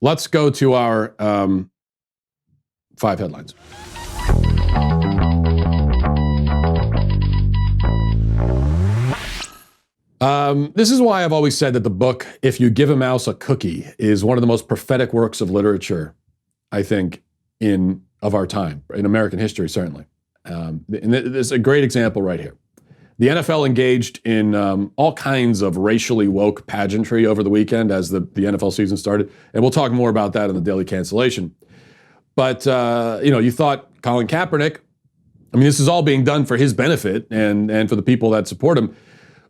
Let's go to our 5 headlines. This is why I've always said that the book, If You Give a Mouse a Cookie, is one of the most prophetic works of literature, I think, of our time, in American history, certainly. And there's a great example right here. The NFL engaged in all kinds of racially woke pageantry over the weekend as the NFL season started. And we'll talk more about that in the Daily Cancellation. But, you thought Colin Kaepernick, this is all being done for his benefit and for the people that support him.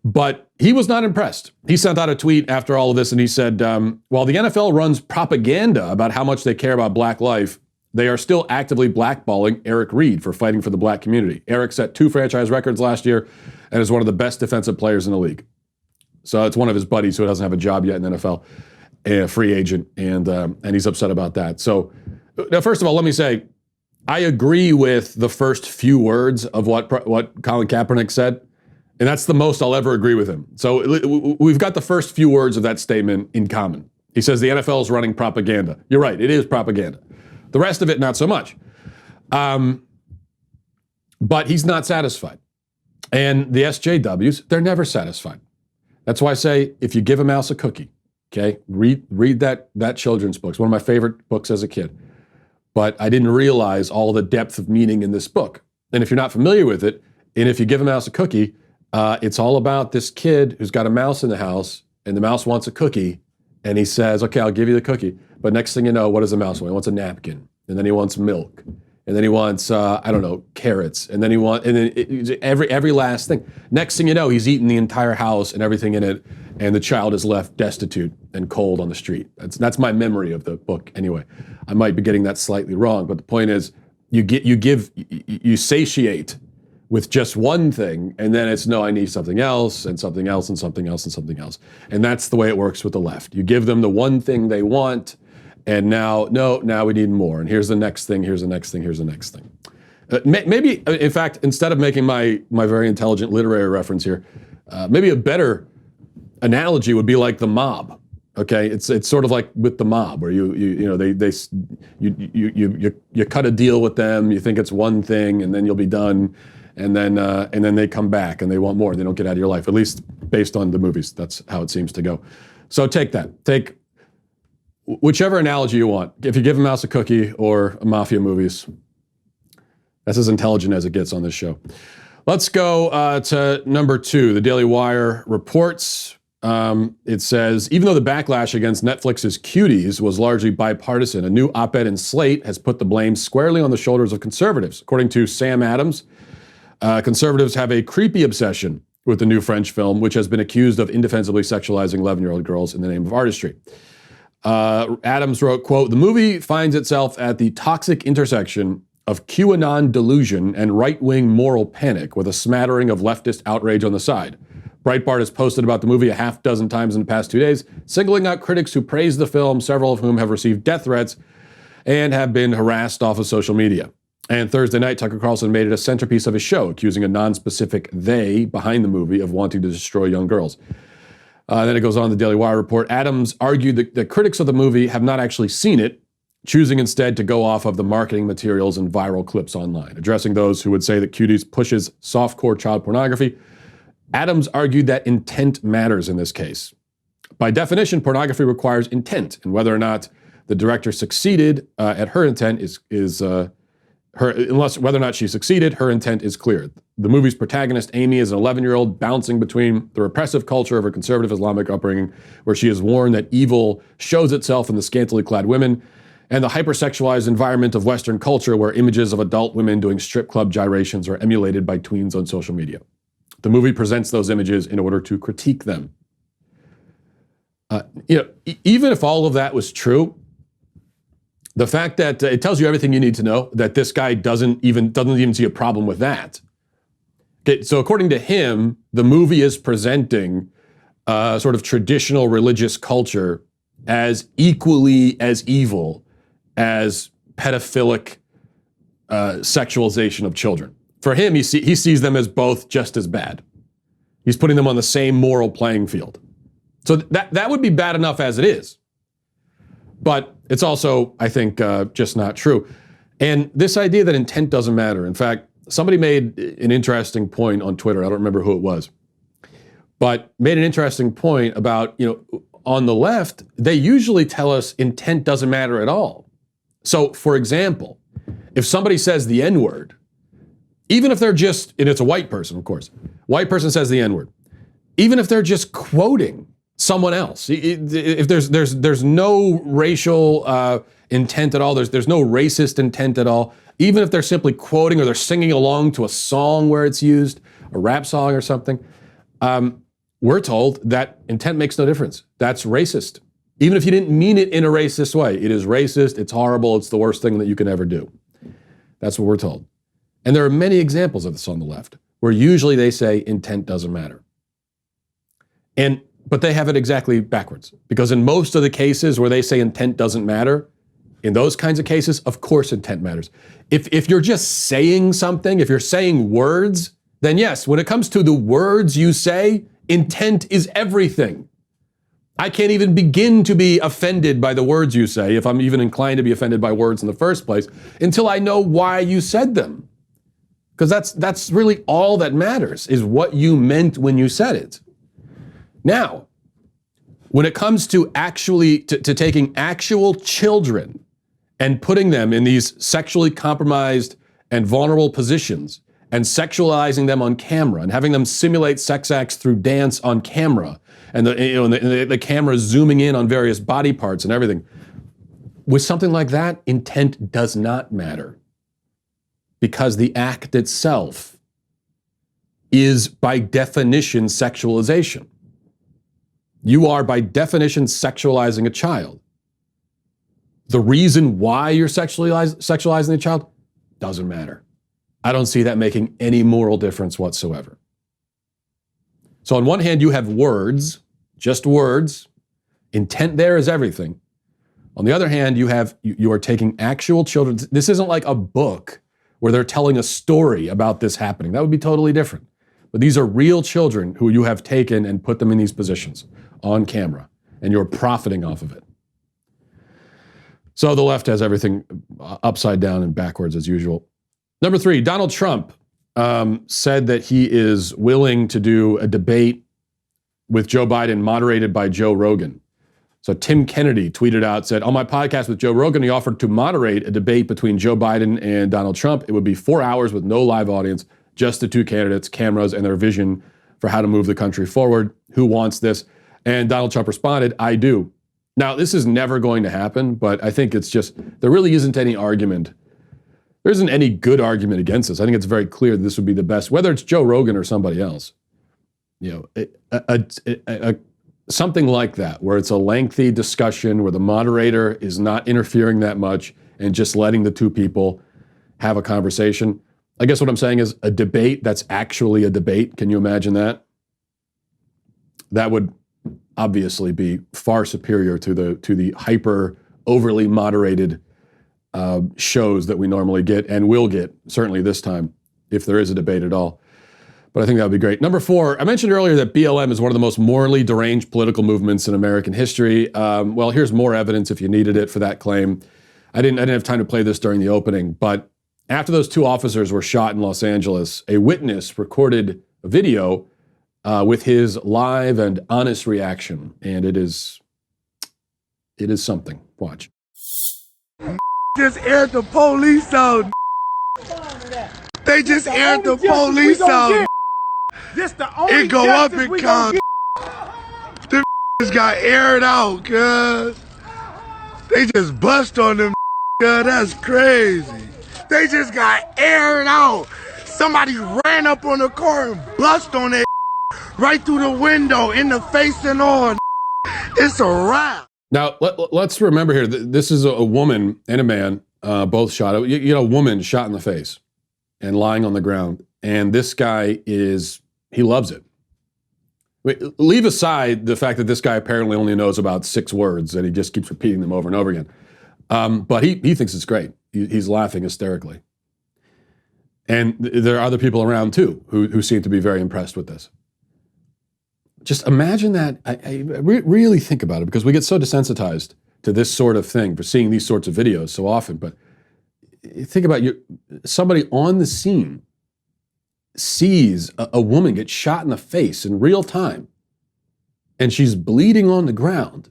But he was not impressed. He sent out a tweet after all of this, and he said, while the NFL runs propaganda about how much they care about black life, they are still actively blackballing Eric Reed for fighting for the black community. Eric set 2 franchise records last year and is one of the best defensive players in the league. So it's one of his buddies who doesn't have a job yet in the NFL, a free agent, and he's upset about that. So now, first of all, let me say, I agree with the first few words of what Colin Kaepernick said. And that's the most I'll ever agree with him. So we've got the first few words of that statement in common. He says the NFL is running propaganda. You're right, it is propaganda. The rest of it, not so much. But he's not satisfied. And the SJWs, they're never satisfied. That's why I say, if you give a mouse a cookie, okay, read that children's book. It's one of my favorite books as a kid. But I didn't realize all the depth of meaning in this book. And if you're not familiar with it, and if you give a mouse a cookie, it's all about this kid who's got a mouse in the house, and the mouse wants a cookie, and he says, okay, I'll give you the cookie. But next thing you know, what does the mouse want? He wants a napkin, and then he wants milk, and then he wants, carrots, and then every last thing. Next thing you know, he's eaten the entire house and everything in it, and the child is left destitute and cold on the street. That's my memory of the book anyway. I might be getting that slightly wrong, but the point is, you satiate with just one thing, and then it's, no, I need something else, and something else, and something else, and something else. And that's the way it works with the left. You give them the one thing they want, and now we need more. And here's the next thing, here's the next thing, here's the next thing. Maybe, in fact, instead of making my very intelligent literary reference here, maybe a better analogy would be like the mob. Okay, it's sort of like with the mob, where you cut a deal with them, you think it's one thing, and then you'll be done. And then they come back and they want more. They don't get out of your life, at least based on the movies. That's how it seems to go. So take that. Take whichever analogy you want. If you give a mouse a cookie or mafia movies, that's as intelligent as it gets on this show. Let's go to number 2. The Daily Wire reports. It says, even though the backlash against Netflix's Cuties was largely bipartisan, a new op-ed in Slate has put the blame squarely on the shoulders of conservatives. According to Sam Adams, conservatives have a creepy obsession with the new French film, which has been accused of indefensibly sexualizing 11-year-old girls in the name of artistry. Adams wrote, quote, the movie finds itself at the toxic intersection of QAnon delusion and right-wing moral panic, with a smattering of leftist outrage on the side. Breitbart has posted about the movie a half dozen times in the past 2 days, singling out critics who praise the film, several of whom have received death threats and have been harassed off of social media. And Thursday night, Tucker Carlson made it a centerpiece of his show, accusing a non-specific they behind the movie of wanting to destroy young girls. Then it goes on, the Daily Wire report. Adams argued that critics of the movie have not actually seen it, choosing instead to go off of the marketing materials and viral clips online. Addressing those who would say that Cuties pushes softcore child pornography, Adams argued that intent matters in this case. By definition, pornography requires intent, and whether or not the director succeeded at her intent whether or not she succeeded, her intent is clear. The movie's protagonist, Amy, is an 11-year-old bouncing between the repressive culture of her conservative Islamic upbringing, where she is warned that evil shows itself in the scantily clad women, and the hypersexualized environment of Western culture, where images of adult women doing strip club gyrations are emulated by tweens on social media. The movie presents those images in order to critique them. Even if all of that was true, the fact that it tells you everything you need to know, that this guy doesn't even see a problem with that. Okay, so according to him, the movie is presenting sort of traditional religious culture as equally as evil as pedophilic sexualization of children. For him, he sees them as both just as bad. He's putting them on the same moral playing field. So that would be bad enough as it is. But it's also, I think, just not true. And this idea that intent doesn't matter. In fact, somebody made an interesting point on Twitter. I don't remember who it was, but made an interesting point about, on the left, they usually tell us intent doesn't matter at all. So, for example, if somebody says the N-word, even if they're just, and it's a white person, of course, white person says the N-word, even if they're just quoting someone else, if there's no racial intent at all, there's no racist intent at all, even if they're simply quoting or they're singing along to a song where it's used, a rap song or something, we're told that intent makes no difference. That's racist. Even if you didn't mean it in a racist way, it is racist, it's horrible, it's the worst thing that you can ever do. That's what we're told. And there are many examples of this on the left, where usually they say intent doesn't matter. But they have it exactly backwards. Because in most of the cases where they say intent doesn't matter, in those kinds of cases, of course intent matters. If you're just saying something, if you're saying words, then yes, when it comes to the words you say, intent is everything. I can't even begin to be offended by the words you say, if I'm even inclined to be offended by words in the first place, until I know why you said them. Because that's really all that matters, is what you meant when you said it. Now, when it comes to actually to taking actual children and putting them in these sexually compromised and vulnerable positions and sexualizing them on camera and having them simulate sex acts through dance on camera and the camera zooming in on various body parts and everything, with something like that, intent does not matter, because the act itself is by definition sexualization. You are, by definition, sexualizing a child. The reason why you're sexualizing a child doesn't matter. I don't see that making any moral difference whatsoever. So on one hand, you have words, just words. Intent there is everything. On the other hand, you are taking actual children. This isn't like a book where they're telling a story about this happening. That would be totally different. But these are real children who you have taken and put them in these positions on camera, and you're profiting off of it. So the left has everything upside down and backwards as usual. Number 3, Donald Trump said that he is willing to do a debate with Joe Biden moderated by Joe Rogan. So Tim Kennedy tweeted out, said, on my podcast with Joe Rogan, he offered to moderate a debate between Joe Biden and Donald Trump. It would be 4 hours with no live audience, just the two candidates, cameras, and their vision for how to move the country forward. Who wants this? And Donald Trump responded, I do. Now, this is never going to happen, but I think it's just, there really isn't any argument. There isn't any good argument against this. I think it's very clear that this would be the best, whether it's Joe Rogan or somebody else. Something like that, where it's a lengthy discussion, where the moderator is not interfering that much and just letting the two people have a conversation. I guess what I'm saying is a debate that's actually a debate. Can you imagine that? That would obviously be far superior to the hyper overly moderated shows that we normally get and will get, certainly this time, if there is a debate at all. But I think that would be great. Number 4, I mentioned earlier that BLM is one of the most morally deranged political movements in American history. Well, here's more evidence if you needed it for that claim. I didn't have time to play this during the opening, but after those 2 officers were shot in Los Angeles, a witness recorded a video with his live and honest reaction, and it is something. Watch. Just aired the police out. They just aired the police out. This the only It go up and come. Them just got aired out, cuz. They just bust on them, cuz. That's crazy. They just got aired out. Somebody ran up on the car and bust on it right through the window, in the face and all. It's a wrap. Now, let's remember here, this is a woman and a man, both shot. A woman shot in the face and lying on the ground. And this guy he loves it. Leave aside the fact that this guy apparently only knows about 6 words and he just keeps repeating them over and over again. But he thinks it's great. He's laughing hysterically. And there are other people around too who seem to be very impressed with this. Just imagine that. I really think about it, because we get so desensitized to this sort of thing, for seeing these sorts of videos so often. But think about somebody on the scene sees a woman get shot in the face in real time, and she's bleeding on the ground,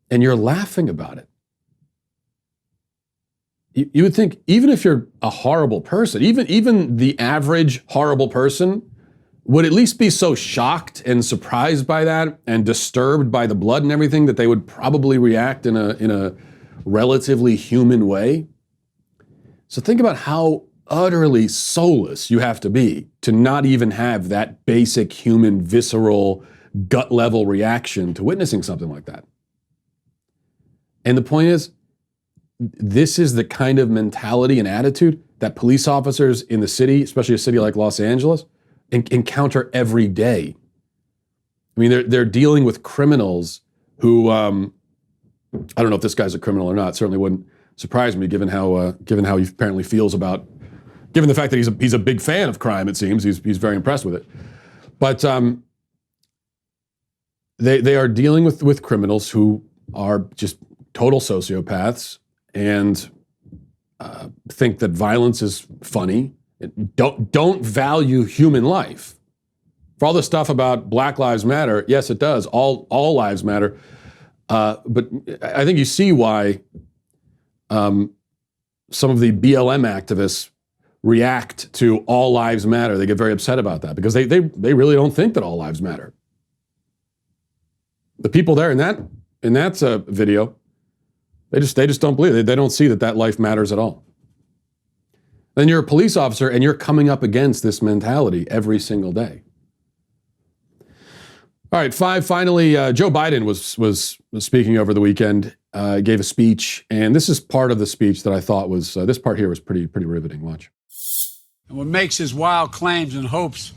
and you're laughing about it. You would think, even if you're a horrible person, even the average horrible person would at least be so shocked and surprised by that and disturbed by the blood and everything that they would probably react in a relatively human way. So think about how utterly soulless you have to be to not even have that basic human, visceral, gut-level reaction to witnessing something like that. And the point is, this is the kind of mentality and attitude that police officers in the city, especially a city like Los Angeles, encounter every day. I mean, they're dealing with criminals who, I don't know if this guy's a criminal or not. Certainly wouldn't surprise me, given how he apparently feels about, given the fact that he's a big fan of crime. It seems he's very impressed with it. But they are dealing with criminals who are just total sociopaths and think that violence is funny. Don't value human life. For all this stuff about Black Lives Matter, yes, it does. All lives matter. But I think you see why some of the BLM activists react to all lives matter. They get very upset about that because they really don't think that all lives matter. The people there in that video, they just don't believe it. They don't see that life matters at all. Then you're a police officer and you're coming up against this mentality every single day. All right, 5, finally, Joe Biden was speaking over the weekend, gave a speech, and this is part of the speech that I thought was, this part here was pretty riveting. Watch. And what makes his wild claims and hopes,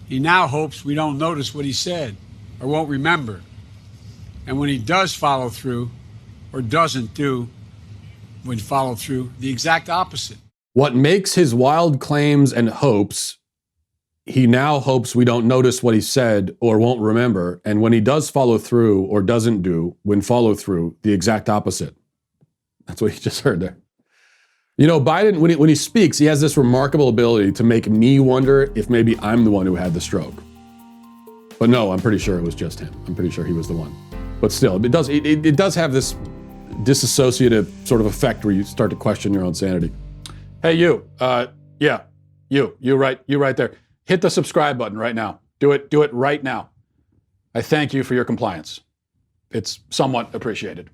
he now hopes we don't notice what he said or won't remember. And when he does follow through, or doesn't do, when follow through, the exact opposite. What makes his wild claims and hopes, he now hopes we don't notice what he said or won't remember. And when he does follow through or doesn't do, when follow through, the exact opposite. That's what he just heard there. You know, Biden, when he speaks, he has this remarkable ability to make me wonder if maybe I'm the one who had the stroke. But no, I'm pretty sure it was just him. I'm pretty sure he was the one. But still, it does have this disassociative sort of effect where you start to question your own sanity. Hey, you, you right there. Hit the subscribe button right now. Do it right now. I thank you for your compliance. It's somewhat appreciated.